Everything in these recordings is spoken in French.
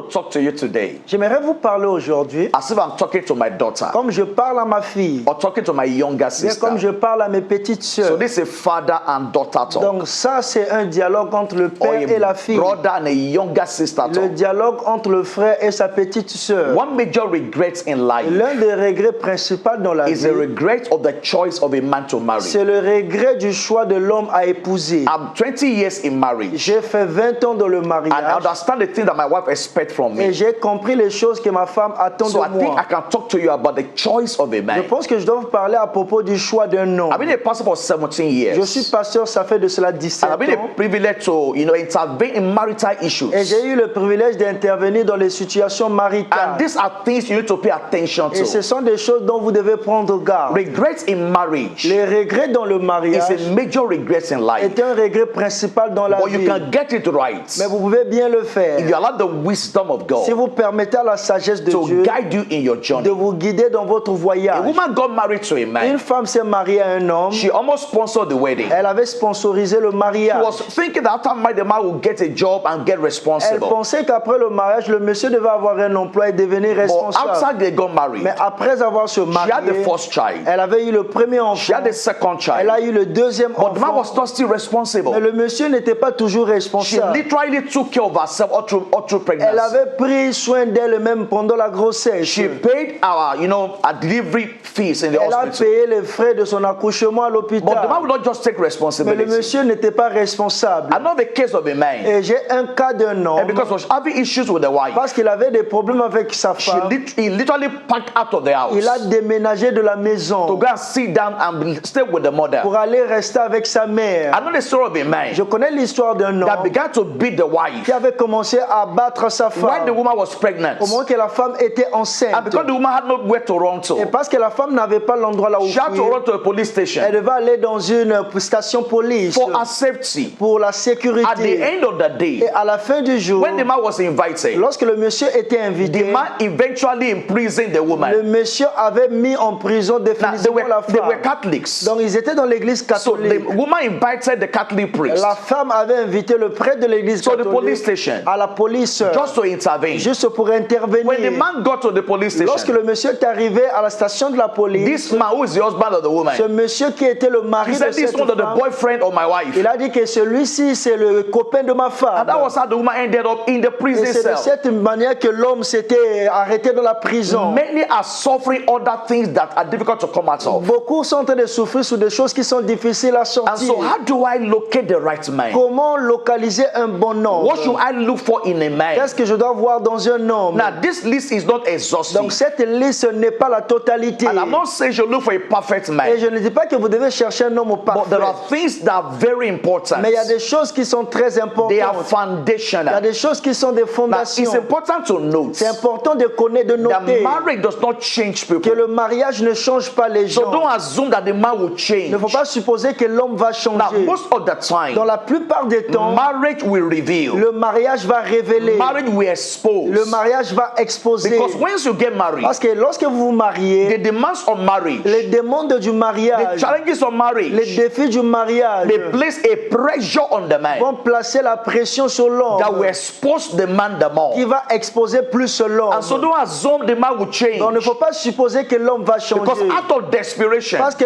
to talk to you today J'aimerais vous parler aujourd'hui as if I'm talking to my daughter comme je parle à ma fille, or talking to my younger bien sister. comme je parle à mes petites So sœurs. this is a father and daughter talk. Donc ça, c'est un dialogue entre le Or père et la fille. brother and a younger sister Le talk. dialogue entre le frère et sa petite sœur. One major regret in life L'un des regrets principaux dans la is vie, the regret of the choice of a man to marry. c'est le regret du choix de l'homme à épouser. I'm 20 years in marriage J'ai fait 20 ans dans le and I mariage understand the things that my wife expects from et me. j'ai compris les choses que ma femme attend So I de think I moi. can talk to you about the choice of a Je man. pense que je dois vous parler à propos du choix d'un homme. I've been a pastor for 17 years. Je suis pasteur, ça fait de cela 17 And I've been ans. a privilege to, intervene in marital issues. Et j'ai eu le privilège d'intervenir dans les situations And maritales. these are things you need to pay attention Et ce to. sont des choses dont vous devez prendre garde. Regrets in marriage Les regrets dans le is mariage a major regret in life. est un regret principal dans la But you vie. can get it right Mais vous pouvez bien le if faire you allow the wisdom of si God vous permettez à la sagesse de to Dieu guide you in your de journey. vous guider dans votre A voyage. woman got married to a Une man. femme s'est mariée à un homme. She almost sponsored the wedding. Elle avait sponsorisé le She mariage. was thinking that after marriage, the man would get a job and get Elle responsible. pensait qu'après le mariage, le monsieur devait avoir un emploi et devenir But responsable. after they got married, Mais après avoir se she had the marié, first child. elle avait eu le premier She enfant. had the second Elle child. a eu le deuxième But the man enfant. was not still Mais responsible. le monsieur n'était pas toujours She responsable. literally took care of herself all through Elle pregnancy. avait pris soin d'elle-même pendant la grossesse. She paid our, our delivery fees in the Elle a hospital. payé les frais de son accouchement à But the man l'hôpital. would not just take Mais le responsibility. monsieur n'était pas responsable. I know the case of a man. Et j'ai un cas d'un And homme, because he was having issues with the wife, parce qu'il avait des problèmes avec sa femme, he literally packed out of the il a house déménagé de la to maison go and sit down and stay with the mother. pour aller rester avec sa I mère. know the story of a man Je connais l'histoire d'un that homme began to beat the wife qui avait commencé à battre sa when the femme woman was pregnant. au moment que la femme était And enceinte. because the woman had nowhere to run Et to, parce que la femme n'avait pas l'endroit là où she had to fuir, run to a police elle station devait aller dans une station police for her safety. pour la At the sécurité. end of the Et day, à la fin du jour, when the man was invited, lorsque le monsieur était the invité, man eventually imprisoned the le woman. monsieur avait mis en prison Now, they définitivement la were femme. Catholics. Donc ils étaient dans l'église So the catholique. woman invited the Catholic priest La femme avait invité le prêtre de l'église to the police catholique station à la police just to intervene. juste pour When the intervenir. man got to the police Lorsque station, le monsieur est arrivé à la station de la police, this man who is the husband of the woman, ce monsieur qui était le he mari de said this cette one of the femme, boyfriend of my wife. il a dit que celui-ci c'est le copain de ma And femme. that was how the woman ended up in the prison Et c'est de cell. cette manière que l'homme s'était arrêté dans la prison. Many are suffering other things that are difficult to come out of. Beaucoup sont en train de souffrir sur des choses qui sont difficiles à And sortir. so how do I locate the right man? Comment localiser un bon What should homme? I look for in a man? Qu'est-ce que je dois voir dans un homme? Now this list is not exhaustive. Donc cette liste n'est pas la totalité. And I'm not saying you look for a perfect Et man. je ne dis pas que vous devez chercher un homme But parfait. there are things that are very important. Mais il y a des choses qui sont très They are importantes. Il y a foundational. des choses qui sont des Now, it's fondations. important to note C'est important de connaître, de that noter marriage does not change que people. le mariage ne change pas les So gens. don't assume that the man will change. Il ne faut pas supposer que l'homme va Now, changer. most of the time, Dans la plupart des temps, marriage will reveal. le mariage va révéler. Marriage will expose. Le mariage va exposer. Because once you get married, Parce que lorsque vous vous mariez, the demands of marriage, les demandes du the mariage, challenges of les marriage, défis du mariage they place a pressure on the man vont placer la pression sur that will l'homme expose the man the more. qui va exposer plus l'homme. And so don't assume the man will change. Donc, il ne faut pas supposer que l'homme va changer. Because out of desperation, Parce que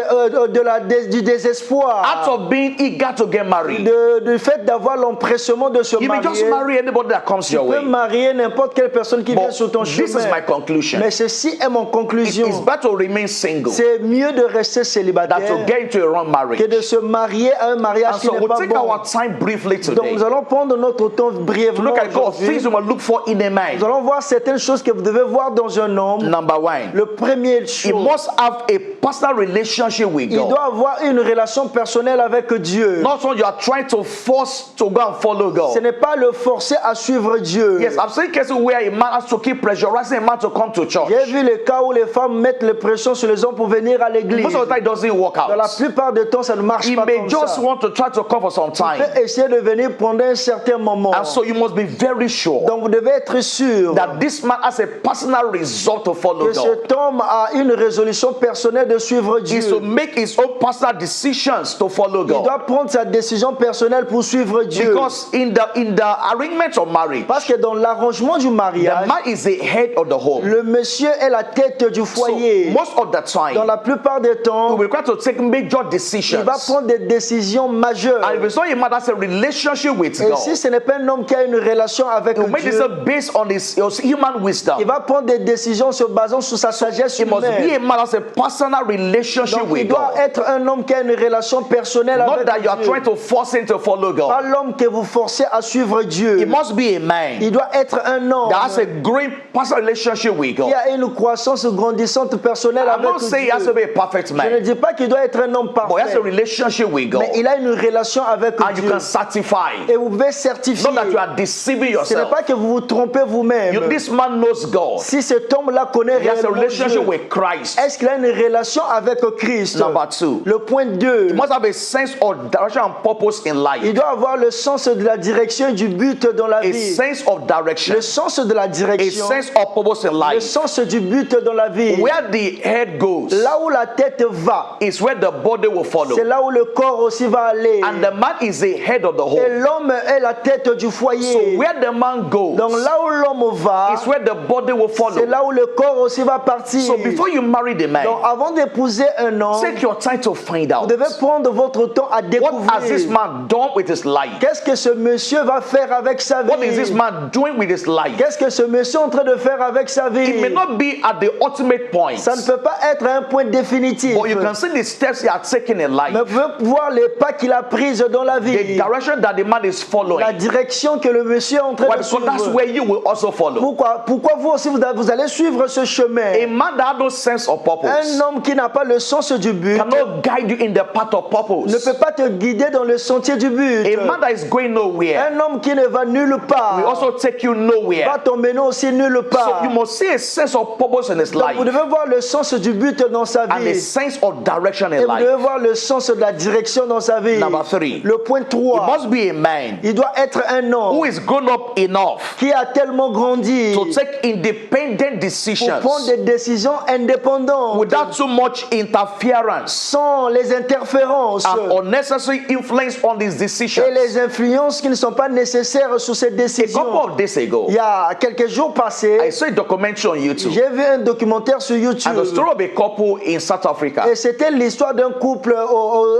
du désespoir, out of being eager to get married, du fait d'avoir l'empressement de se you may just marier, marry anybody that comes tu your peux way. marier n'importe quelle personne qui vient But sur ton this is chemin. my conclusion. Mais ceci est mon conclusion. It's better to remain single C'est mieux de rester than célibataire to get into a wrong que marriage. de se marier à un mariage And qui so n'est we'll pas take bon. our time briefly Donc today nous allons prendre notre temps to brièvement look at God, aujourd'hui. things we must look for in a man. Nous allons voir certaines choses que vous devez voir dans un homme. Number one, Le premier he chose, must have a personal relationship with il God. doit avoir une relation personnelle avec Dieu. Not so you are trying to force to go and follow Ce God. n'est pas le forcer à suivre Dieu. Yes, I've seen cases where a man has to keep pressurizing a man to come to church. J'ai vu les cas où les femmes mettent les pressions sur les hommes pour venir à l'église. Most of the time, it doesn't work Dans la out. plupart du temps, ça ne marche He pas may comme just ça. want to try to come for some Il time. peut essayer de venir pendant un certain moment. And so you must be very sure Donc vous devez être sûr that this man has a personal resolve to follow que God. cet homme a une résolution personnelle de suivre Dieu. Is to make his own personal decisions to follow Il God. doit prendre sa décision personnelle pour suivre Dieu. Because in the arrangement of marriage, Parce que dans l'arrangement du the mariage, man is the head of the home. le monsieur est la tête du So foyer. most of the Dans time, la plupart des we temps, will require to take major il decisions. va prendre des décisions majeures. And if it's not a man that's a relationship with Et God, si ce n'est pas un homme qui a une relation avec he will make Dieu, decisions based on his human wisdom. il va prendre des décisions se basant sur sa sagesse It must be humaine. a man that's a personal relationship Donc, il with doit God. être un homme qui a une relation personnelle Not avec that you are Dieu. trying to force him to follow Pas God. l'homme que vous forcez à suivre Dieu. It must be a man Il doit être un homme that has a great personal relationship with qui God. a une croissance grandissante personnelle I'm avec not saying he has Dieu. to be a perfect Je ne man, dis pas qu'il doit être un homme but he has a parfait, relationship with God. mais il a une relation avec And you Dieu. can certify. Et vous pouvez certifier. Not that you are deceiving Ce n'est yourself. pas que vous vous trompez vous-même. This man knows God. Si cet homme-là connaît He has a réellement relationship Dieu, with Christ. est-ce qu'il a une relation avec Christ? Number 2. Le point 2, He must have a sense of direction and purpose in il life. doit avoir le sens de la direction et du but dans la A vie. sense of direction. Le sens de la A direction, sense of purpose in le life. sens du but dans la vie. Where the head goes Là où la tête va, is where the body will follow. c'est là où le corps aussi va aller. And the man is the head of the Et home. l'homme est la tête du So foyer. where the man goes Donc là où l'homme va, is where the body will c'est follow. là où le corps aussi va partir. So before you marry the Donc man, avant d'épouser un homme, take your time to find vous out devez prendre votre temps à what has this découvrir man done with his life. qu'est-ce que ce monsieur va faire avec sa What is this vie. man doing with his life? Qu'est-ce que ce monsieur est en train de faire avec sa It may vie. not be at the ultimate point, Ça ne peut pas être un point définitif. but you can see the steps he has taken in life, Mais vous pouvez voir les pas qu'il a pris dans la the vie. direction that the man is La following. direction que le monsieur est en train Well, de so that's suivre. where you will also follow. Pourquoi vous aussi vous allez suivre ce A chemin? man that has no sense of purpose Un homme qui n'a pas le sens du but cannot guide you in the path of ne purpose. peut pas te guider dans le sentier du but. A man that is going nowhere Un homme qui ne va nulle will part also take you va nowhere. t'emmener aussi nulle So part. you must see a sense of purpose in his Donc life vous devez voir le sens du but dans sa and a vie. sense of direction Et in vous devez life. voir le sens de la direction dans sa vie. Number 3. Le point It 3, must be a man il doit être un who homme is grown up enough qui a tellement grandi to take independent pour decisions prendre des décisions indépendantes without too much interference sans les interférences and unnecessary influence on these et decisions. les influences qui ne sont pas nécessaires sur ces A couple décisions. of days ago, Il y a quelques jours I passés, saw a documentary on YouTube j'ai vu un documentaire sur and YouTube the story of a couple in South Africa. et c'était l'histoire d'un couple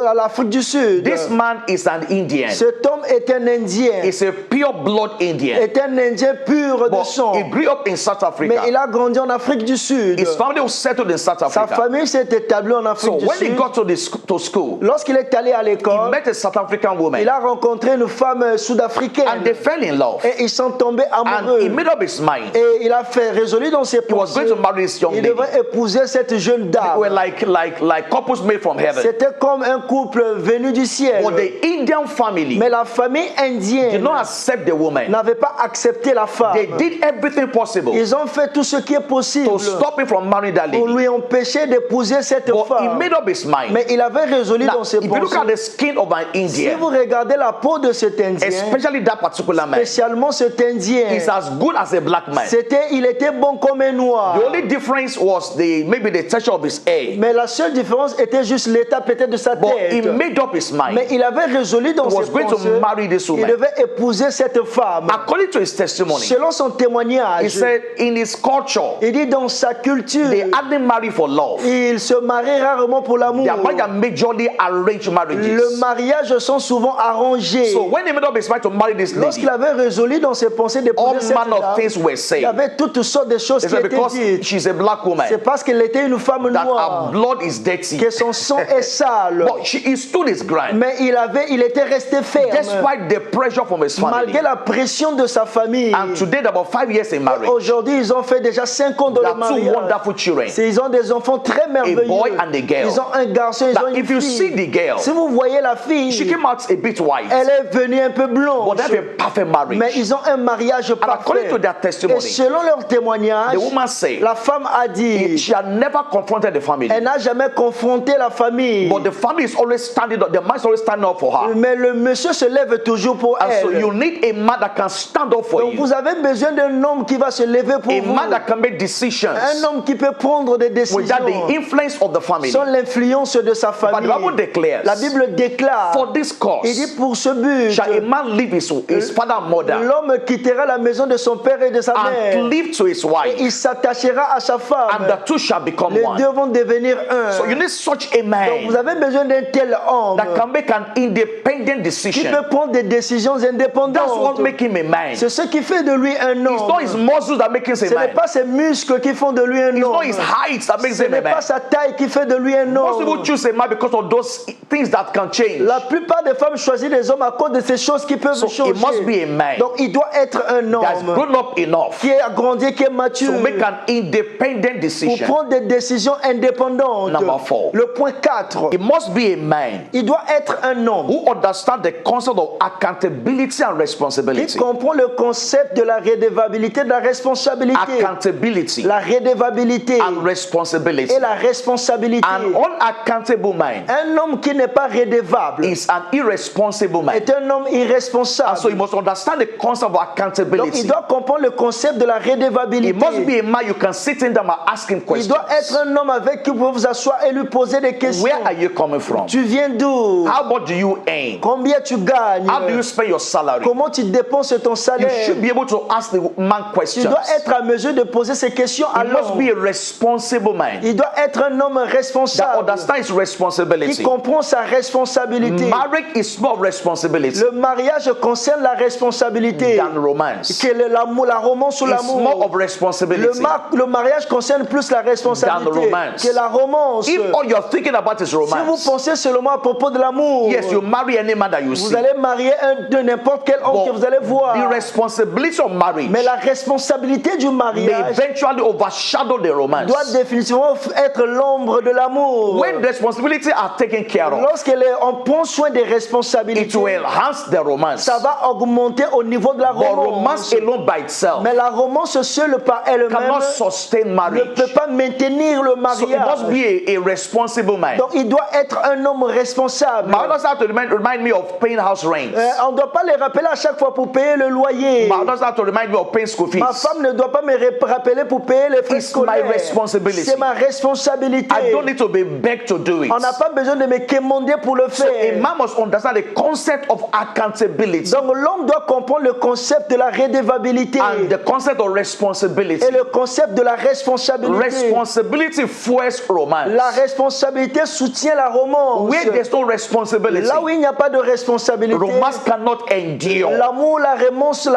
à l'Afrique du Sud. This man is an Indian. Cet homme est un Indien, He's a pure blood Indian. est un Indien pur de But sang, he grew up in South mais il Africa. a grandi en Afrique du Sud. His family was settled in South Sa Africa. famille s'est établie en So Afrique du when he Sud. got to school, Lorsqu'il est allé à he l'école, met a South African woman il a rencontré une femme and sud-africaine they fell in love. et ils sont tombés And amoureux. he made up his mind. Et il a fait résolu dans ses He was pensées, going to marry this young il lady. devrait épouser cette jeune They were dame. like couples made from heaven. C'était comme un couple venu du ciel. But the Indian family Mais la famille did indienne not accept the woman. n'avait pas accepté la femme. They did everything possible Ils ont fait tout ce qui est possible to stop him from marrying that pour lady. lui empêcher d'épouser cette But he femme. made up his mind. Mais il avait résolu Now, dans ses if you look pensées. at the skin of an Si vous Indian, regardez la peau de cet Indien, especially that particular man, spécialement cet Indien, is as good as a black man. il était bon comme un noir. The only difference was maybe the texture of his hair. Mais la seule différence était juste l'état peut-être de sa But he tête. made up his mind. Mais il avait résolu dans He was ses going to pensées, marry this il woman. devait épouser cette femme. According to his testimony, Selon son he témoignage, said in his culture, il dit dans sa culture, they hardly marry for love. il se marie rarement pour l'amour. Their marriage are majorly arranged Le marriages. mariage sont souvent arrangés. So when he made up his mind to marry this Lorsqu'il lady, avait résolu dans ses pensées all d'épouser cette manner of dame, things were il y said. avait toutes sortes de choses They qui said étaient because dites. she's a black woman, C'est parce qu'elle était une femme that her noire, blood is dirty. que son sang est sale. But he stood his ground Mais il était resté ferme, despite the pressure from his family. malgré la pression de sa famille. And today, they're about 5 years in marriage. Aujourd'hui, ils ont fait déjà 5 ans dans They le are two mariage. wonderful children. Ils ont des enfants très merveilleux. boy and a girl. Ils ont un garçon, ils Now, ont une if you see fille. the girl, Si vous voyez la fille, she came out a bit white, elle est venue un peu but blanche. they have a perfect marriage. Mais ils ont un mariage And according parfait. to their Et testimony, selon leur témoignage, the woman said la femme a dit, she had never confronted the family, elle n'a jamais confronté la famille. but the family is always standing up. The man is always standing up for her. Mais le monsieur se lève toujours pour And so elle. you need a man that can stand up for Donc you, vous avez besoin d'un homme qui va se lever pour a vous. man that can make decisions Un homme qui peut prendre des décisions without the influence of the family. sans l'influence de sa But famille. the Bible declares, La Bible déclare, for this il dit cause pour ce but, shall a man leave his father and mother l'homme quittera quittera la maison de son père et de sa and mère. cleave to his Et wife, il s'attachera à sa femme. and the two shall become Les one. deux vont devenir un. So you need such a Donc vous man avez besoin d'un tel homme that can make an independent qui decision. peut prendre des décisions That's what indépendantes. makes him a man. C'est ce qui fait de lui un It's not his homme. muscles that make him Ce a n'est man. pas ses muscles qui font de lui un It's not homme. his height that makes Ce him a n'est man. pas sa taille qui fait de lui un Most people homme. choose a man because of those things that can change. La plupart des femmes choisissent des hommes à cause de ces choses qui peuvent So changer. it must be a man Donc il doit être un that's homme grown up enough qui est grandi, qui est mature to make an independent pour decision. prendre des décisions indépendantes. Number 4. Le point 4. It must be a man Il doit être un homme who understands the concept of accountability and qui responsibility. comprend le concept de la redevabilité, de la responsabilité. Accountability La redevabilité and responsibility. et la responsabilité. An unaccountable man Un homme qui n'est pas redevable is an irresponsible man. est un homme And irresponsable. so you must understand the concept of Donc accountability. il doit comprendre le concept de la It must redevabilité. be a man you can sit in them and ask him Il questions. doit être un homme avec qui vous pouvez vous asseoir et lui poser des questions. Where are you coming from? Tu viens d'où? How much do you earn? Combien tu gagnes? How do you spend your salary? Comment tu dépenses ton You salaire? should be able to ask the man Tu questions. dois être à mesure de poser ces questions à He must l'homme. be a responsible man Il doit être un homme that responsable understands his qui responsibility. comprend sa responsabilité. Marriage is more responsibility Le mariage concerne la responsabilité. than romance. Que l'amour, la romance ou It's more l'amour. of responsibility Le mariage concerne plus la responsabilité than romance. que la romance. If all you're thinking about is Si vous romance, pensez seulement à propos de l'amour, yes, you marry any man that you vous see. allez marier de n'importe quel homme que But vous allez voir. the responsibility of marriage Mais la responsabilité du may mariage eventually overshadow the romance. doit définitivement être l'ombre de l'amour. When the responsibilities are taken care of, Lorsqu'on prend soin des it responsabilités, will enhance the romance. ça va augmenter au niveau de la But romance romance. alone by itself Mais la romance seule par elle-même cannot sustain ne marriage. peut pas maintenir le So it must mariage. be a responsible man. Donc il doit être un homme responsable. My husband have to remind me of paying house rent. On ne doit pas les rappeler à chaque fois pour payer le loyer. My husband have to remind me of paying school fees. Ma femme ne doit pas me rappeler pour payer les frais It's scolaires. my responsibility. C'est ma responsabilité. I don't need to be begged to do it. On n'a pas besoin de me quémander pour le So a faire. man must understand the concept of accountability Donc l'homme doit comprendre le concept de la redevabilité and the concept of responsibility. et le concept de la responsabilité. Responsibility fuels romance. La responsabilité soutient la romance. Where there's no responsibility, Là où il n'y a pas de responsabilité, romance cannot endure. l'amour, la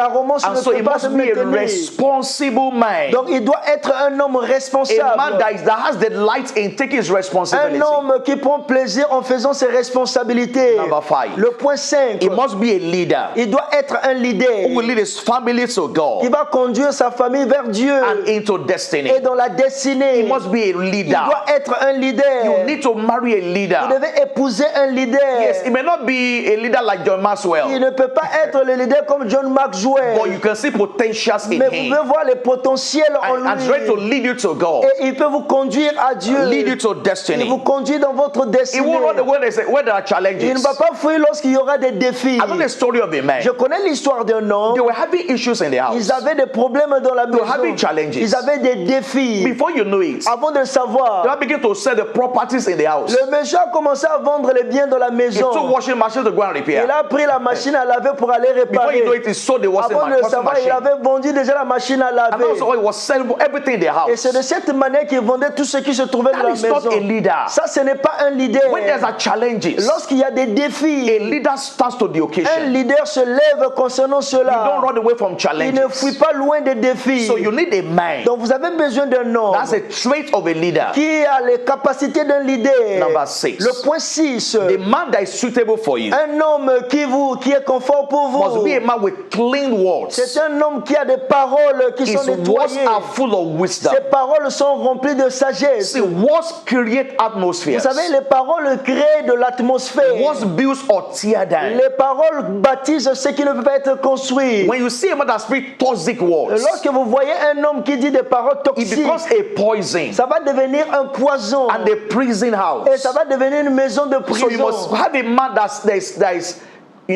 romance And ne so peut he pas se must be a maintenir. responsible man. Donc il doit être un homme A man responsable. that has the light in taking his Un responsibility. homme qui prend plaisir en faisant ses responsabilités. Number 5. Le point 5. He must be a leader Il doit être un leader who will lead his family to qui God va conduire sa famille vers Dieu and into destiny. et dans la destinée. He must be a Il leader. doit être un leader. You need to marry a Vous leader. devez épouser un leader. Yes, he may not be a leader like John Il Maxwell, ne peut pas être le leader comme John Maxwell. but you can see potentials in Mais vous him pouvez voir les potentiels en and try to lui. lead you to God, Et il peut vous conduire à Dieu. lead you to Il destiny. vous conduit dans votre He destinée. won't run away when there are Il ne challenges. va pas fuir lorsqu'il y aura des défis. I know the story of a man. Je connais l'histoire d'un homme. They were having issues in the house. Ils avaient des problèmes dans la maison. having challenges. Ils avaient des défis. Before you know it, Avant de le they savoir, now begin to sell the properties in the house. le monsieur a commencé à vendre les biens dans la He took maison. washing machine to go and Il repair. a pris la machine à laver pour aller Before you know réparer. it, he sold the washing Avant de le washing savoir, il machine. avait vendu déjà la machine à And laver. also he was selling everything in the Et house. c'est de cette manière qu'il vendait tout ce qui se trouvait dans That la is not maison. a leader. Ça, ce n'est pas un leader. When there's a challenges, Lorsqu'il y a des défis, a leader stands to the un occasion. leader se lève concernant You don't cela. run away from Il ne fuit challenges. pas loin des défis. So you need a man. Donc vous avez besoin d'un homme That's a trait of a leader. qui a les capacités d'un leader. Number 6. Le point 6. The man that is suitable for you Un homme qui est confort pour must vous. be a man with clean words. C'est un homme qui a des paroles qui His sont words nettoyées. are full of wisdom. Ses paroles sont remplies de sagesse. See, words create Vous atmospheres. savez, les paroles créent de l'atmosphère. Words build or tear down. Les paroles bâtissent ce qui ne peut pas être construit. When you see a man that speaks toxic words, Lorsque vous voyez un homme qui dit des paroles it toxiques, becomes a poison ça va devenir un poison. and a prison Et house. ça va devenir une maison de So you must prison. have a man that is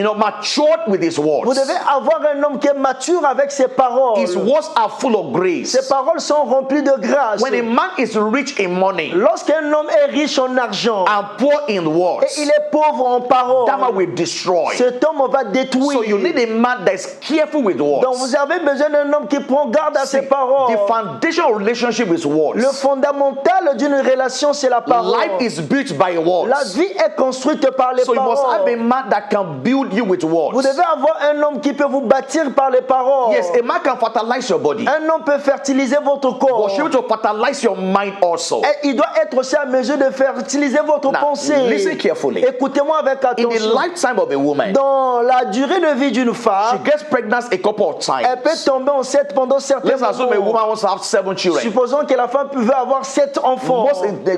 matured with his words. Vous devez avoir un homme qui est mature avec ses paroles. His words are full of grace. Ses paroles sont remplies de grâce. When a man is rich in money Lorsqu'un homme est riche en argent and poor in et words, il est pauvre en paroles, that man will destroy. cet homme va détruire. So you need a man that is careful with Donc words. vous avez besoin d'un homme qui prend garde à ses paroles. The foundation of relationship is words. Le fondamental d'une relation, c'est la parole. Life is built by words. La vie est construite par les So you must have a paroles. man that can build you with Vous words. devez avoir un homme qui peut vous bâtir par les paroles. Yes, a man can fertilize your body, Un homme peut fertiliser votre but corps. she to fertilize your mind also. Et il doit être aussi à mesure de fertiliser votre Now, pensée. listen carefully. Écoutez-moi avec In the attention. lifetime of a woman, Dans la durée de vie d'une she femme, gets pregnant a couple of elle peut times. tomber enceinte pendant certains Let's assume a moments. woman wants to have 7 children. Supposons que la femme pouvait avoir 7 enfants.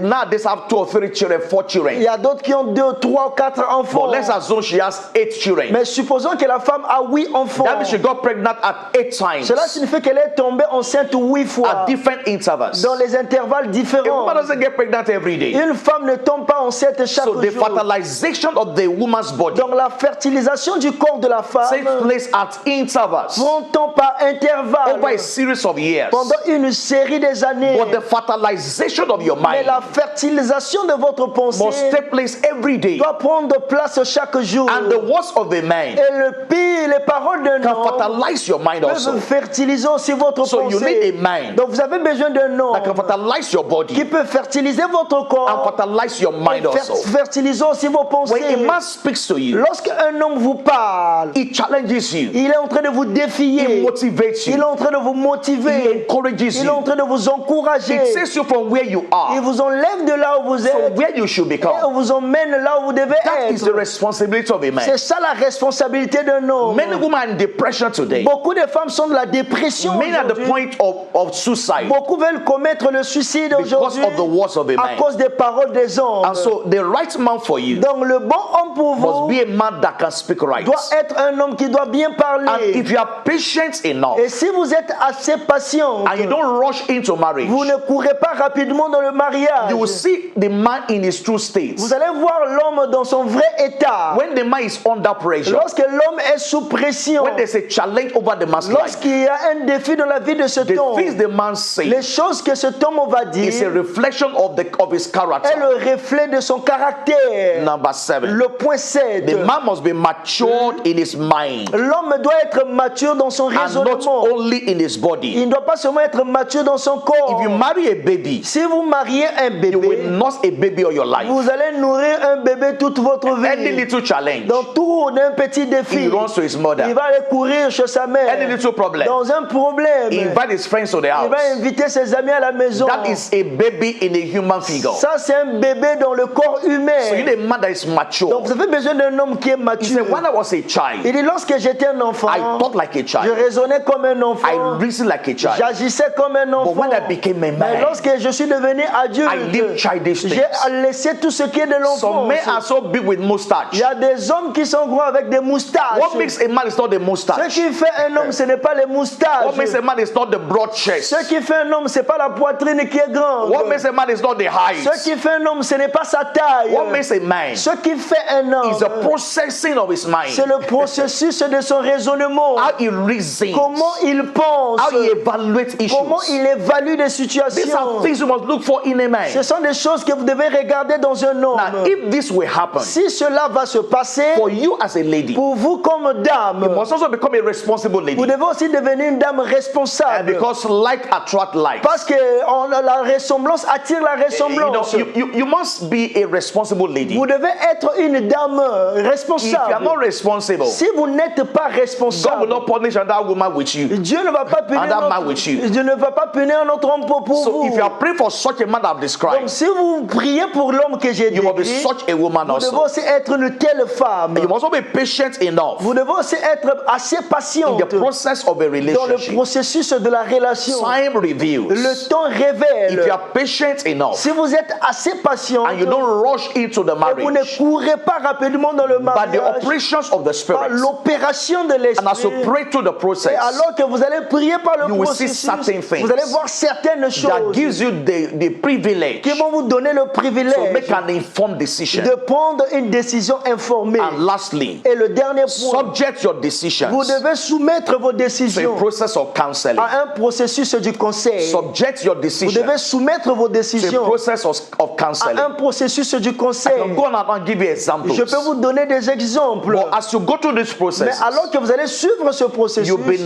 Nowadays have 2 or 3 children, 4 Il children. y a d'autres qui ont 2, 3, 4 enfants. But let's assume she has 8 children. Mais supposons que la femme a 8 enfants. That means she got pregnant at 8 times Cela signifie qu'elle est tombée enceinte 8 fois at different intervals. dans les intervalles A différents. woman doesn't get pregnant every day. Une femme ne tombe pas enceinte chaque So the jour. fertilization of the woman's body Donc la fertilisation du corps de la femme takes place at intervals prend temps par intervalle over a series of years. pendant une série des années. But the fertilization of your Mais mind la fertilisation de votre must pensée take place every day. doit prendre place chaque jour. And the words of a man Et le pire, les paroles d'un can homme fertilize your mind also. peuvent fertiliser aussi votre So you pensée. need a man Donc vous avez besoin d'un homme that can fertilize your qui body peut fertiliser votre and corps fertilize your mind et also. fertiliser aussi vos pensées. When a man speaks to you, Lorsqu'un homme vous parle, he challenges you, il est en train de vous he défier, motivates il est you, en train de vous he motiver, encourages il est en you. train de vous encourager. It takes you from where you Il are vous enlève de là où vous to êtes where you should et become. vous emmène là où vous devez That is the être. responsibility of a man. C'est ça la responsabilité d'un homme. Many women are in depression today. Beaucoup de femmes sont de la dépression Many at the aujourd'hui. point of suicide Beaucoup veulent commettre le suicide because aujourd'hui of the words of a à man. cause des paroles des hommes. And so the right man for you Donc le bon homme pour must vous be a man that can speak right. doit être un homme qui doit bien And parler. if you are patient enough Et si vous êtes assez patient, and you don't rush into marriage, vous ne courez pas rapidement dans le mariage. you will see the man in his true state. Vous allez voir l'homme dans son vrai état. When the man is under pressure, Lorsque l'homme est sous pression, when there's a challenge over the man's life, lorsqu'il y a un défi dans la vie de cet the homme, things the man says les choses que cet homme va dire is a reflection of his est character. le reflet de son caractère. Number 7. Le point 7. The man must be matured in his mind L'homme doit être mature dans son and not raisonnement. only in his body. Il ne doit pas seulement être mature dans son corps. If you marry a baby, Si vous mariez un you will bébé, nurse a baby all your life. vous allez nourrir un bébé toute votre Any vie. little challenge, Dans tout un petit he défi, runs to his il mother. va aller courir chez sa Any mère. little problem, Dans un problème, he il invite his friends to the va house. inviter ses amis à la maison. That is a baby in a human figure. Ça, c'est un bébé dans le corps So you humain. need a man that is Donc, mature. vous avez besoin d'un homme qui est He mature. said, when I was a child, Il dit, lorsque j'étais un enfant, I thought like a je child. raisonnais comme un I enfant. reasoned like a child. J'agissais comme un enfant. But when I became a Mais man, lorsque je suis devenu I lived adulte, childish j'ai things. laissé tout ce qui est de Some men are l'enfance. so big with Il mustache. y a des hommes qui sont gros avec des moustaches. What makes a man is not the Ce mustache. qui fait un homme, ce n'est pas les moustaches. What makes a man is not the broad chest. Ce qui fait un homme, ce n'est pas la poitrine qui est grande. What makes a man is not the height. Ce qui fait un homme, ce n'est pas sa taille. What makes a man Ce qui fait un homme, is the processing of his c'est mind. le processus de son raisonnement. How he reasons. Comment il pense. How he evaluates Comment issues. il évalue des These situations. are things you must look for in a man. Ce sont des choses que vous devez regarder dans un homme. Now, if this will happen Si cela va se passer, for you as a lady, you pour vous comme dame, must also become a responsible lady. vous devez aussi devenir une dame And responsable. because like attract like. Parce que la ressemblance attire la ressemblance. You must be a responsible lady. Vous devez être une dame If you are responsable. not responsible, Si vous n'êtes pas God will responsable, not punish another woman with you. Dieu ne va pas punir Another man with you. Dieu ne va pas punir un autre homme pour So vous. if you are praying for such a man that I've Donc described, si vous priez pour l'homme que j'ai you must be décrit, such a woman vous devez also. aussi être une telle femme. And you must also be patient enough Vous devez aussi être assez in patient the process of a dans le relationship. processus de la relation. Time reveals. Le temps If you révèle. are patient enough Si vous êtes assez patient and you don't rush into the et vous ne marriage, courez pas rapidement dans le but the mariage, operations of the par Spirit, l'opération de and as you l'esprit, pray through the et process, alors que vous allez prier par le you will see processus, certain things vous allez voir certaines that choses gives you the privilege qui vont vous donner le to make privilège an informed decision. de prendre une décision informée. And lastly, Et le dernier point, subject your decisions vous devez soumettre vos to décisions a process of counseling. à un processus du conseil. Subject your Vous decisions devez soumettre vos to a décisions process of à counseling. un processus du conseil. I can go on and give you examples. Je peux vous donner des exemples. But as you go through this Mais process, alors que vous allez suivre ce processus, you'll be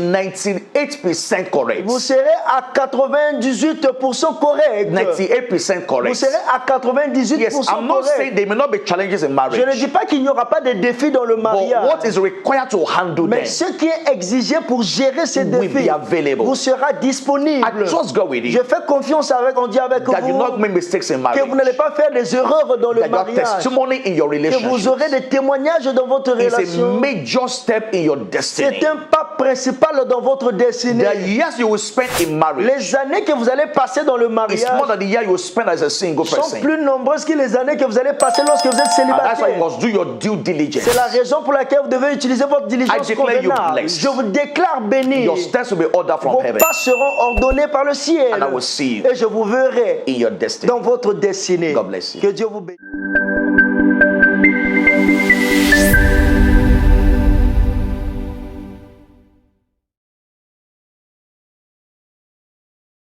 98% correct. vous serez à 98% correct. 98% Vous correct. serez à 98% Yes, I'm not correct. saying there may not be challenges in Je ne marriage, dis pas qu'il n'y aura pas de défis dans le but mariage. what is required to handle Mais them, ce qui est exigé pour gérer ces will be défis available. vous sera disponible. I trust God with Je you fais confiance avec Dieu avec that you vous not make mistakes in que marriage, vous n'allez pas faire des erreurs dans le that your mariage. testimony in your Que vous relationship aurez des témoignages dans votre is a relation. major step in your destiny. C'est un pas principal dans votre destinée. The years you will spend in marriage Les années que vous allez passer dans le is more mariage than the year you will spend as a single sont person. plus nombreuses que les années que vous allez passer lorsque vous êtes And that's why you célibataire. must do your due diligence. C'est la raison pour laquelle vous devez utiliser votre diligence I declare you convenable. blessed. Je vous déclare béni. Your steps will be ordered from Vos heaven pas seront ordonnés par le ciel. and I will see you Et je vous verrai in your destiny. dans votre destinée. God bless you. Que Dieu vous bénisse.